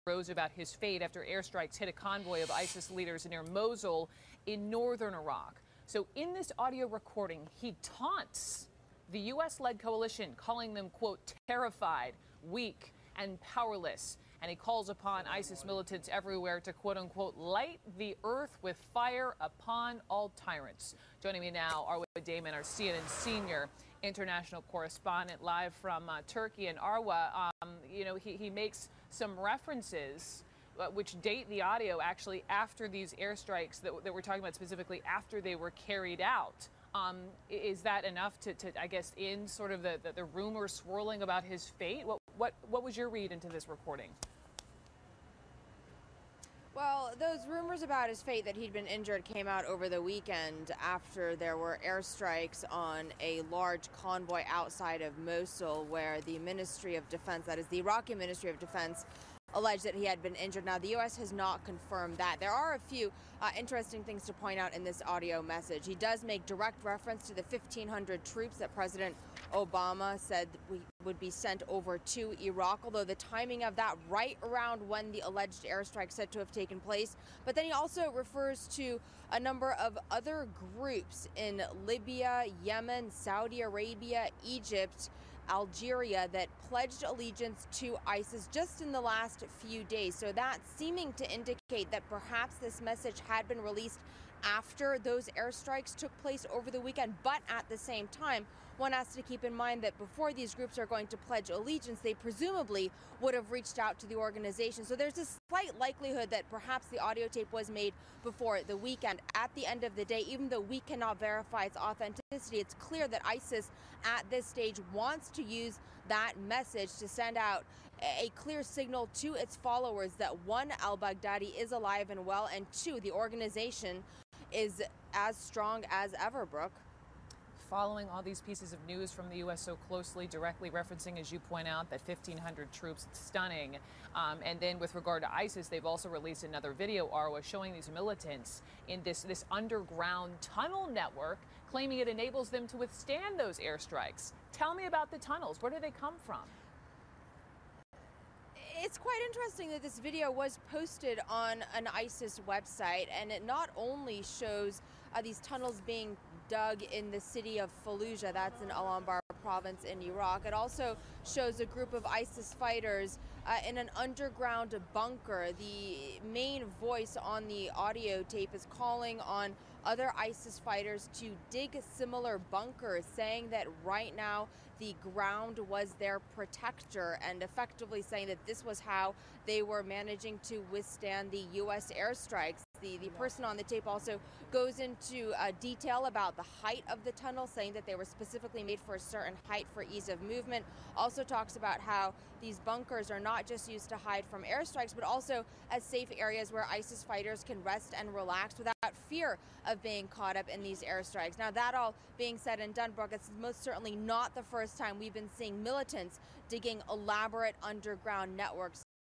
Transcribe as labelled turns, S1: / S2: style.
S1: rose about his fate after airstrikes hit a convoy of ISIS leaders near Mosul in northern Iraq. So in this audio recording, he taunts the U.S.-led coalition, calling them, quote, terrified, weak, and powerless. And he calls upon ISIS militants everywhere to, quote unquote, light the earth with fire upon all tyrants. Joining me now, Arwa Damon, our CNN senior international correspondent, live from Turkey. And Arwa, he makes some references which date the audio actually after these airstrikes that we're talking about, specifically after they were carried out. Is that enough to I guess, end sort of the rumor swirling about his fate? What was your read into this recording?
S2: Well, those rumors about his fate, that he'd been injured, came out over the weekend after there were airstrikes on a large convoy outside of Mosul, where the Ministry of Defense, that is the Iraqi Ministry of Defense, alleged that he had been injured. Now, the U.S. has not confirmed that. There are a few interesting things to point out in this audio message. He does make direct reference to the 1,500 troops that President Obama said would be sent over to Iraq, although the timing of that right around when the alleged airstrike said to have taken place. But then he also refers to a number of other groups in Libya, Yemen, Saudi Arabia, Egypt, Algeria that pledged allegiance to ISIS just in the last few days. So that's seeming to indicate that perhaps this message had been released after those airstrikes took place over the weekend. But at the same time, one has to keep in mind that before these groups are going to pledge allegiance, they presumably would have reached out to the organization. So there's a slight likelihood that perhaps the audio tape was made before the weekend. At the end of the day, even though we cannot verify its authenticity, it's clear that ISIS at this stage wants to use that message to send out a clear signal to its followers that, one, al-Baghdadi is alive and well, and two, the organization is as strong as ever, Brooke.
S1: Following all these pieces of news from the U.S. so closely, directly referencing, as you point out, that 1,500 troops, stunning. And then with regard to ISIS, they've also released another video, Arwa, showing these militants in this underground tunnel network, claiming it enables them to withstand those airstrikes. Tell me about the tunnels. Where do they come from?
S2: It's quite interesting that this video was posted on an ISIS website, and it not only shows these tunnels being dug in the city of Fallujah, that's in Al-Anbar province in Iraq. It also shows a group of ISIS fighters in an underground bunker. The main voice on the audio tape is calling on other ISIS fighters to dig similar bunkers, saying that right now the ground was their protector, and effectively saying that this was how they were managing to withstand the U.S. airstrikes. The person on the tape also goes into detail about the height of the tunnel, saying that they were specifically made for a certain height for ease of movement. Also talks about how these bunkers are not just used to hide from airstrikes, but also as safe areas where ISIS fighters can rest and relax without fear of being caught up in these airstrikes. Now, that all being said and done, Brooke, it's most certainly not the first time we've been seeing militants digging elaborate underground networks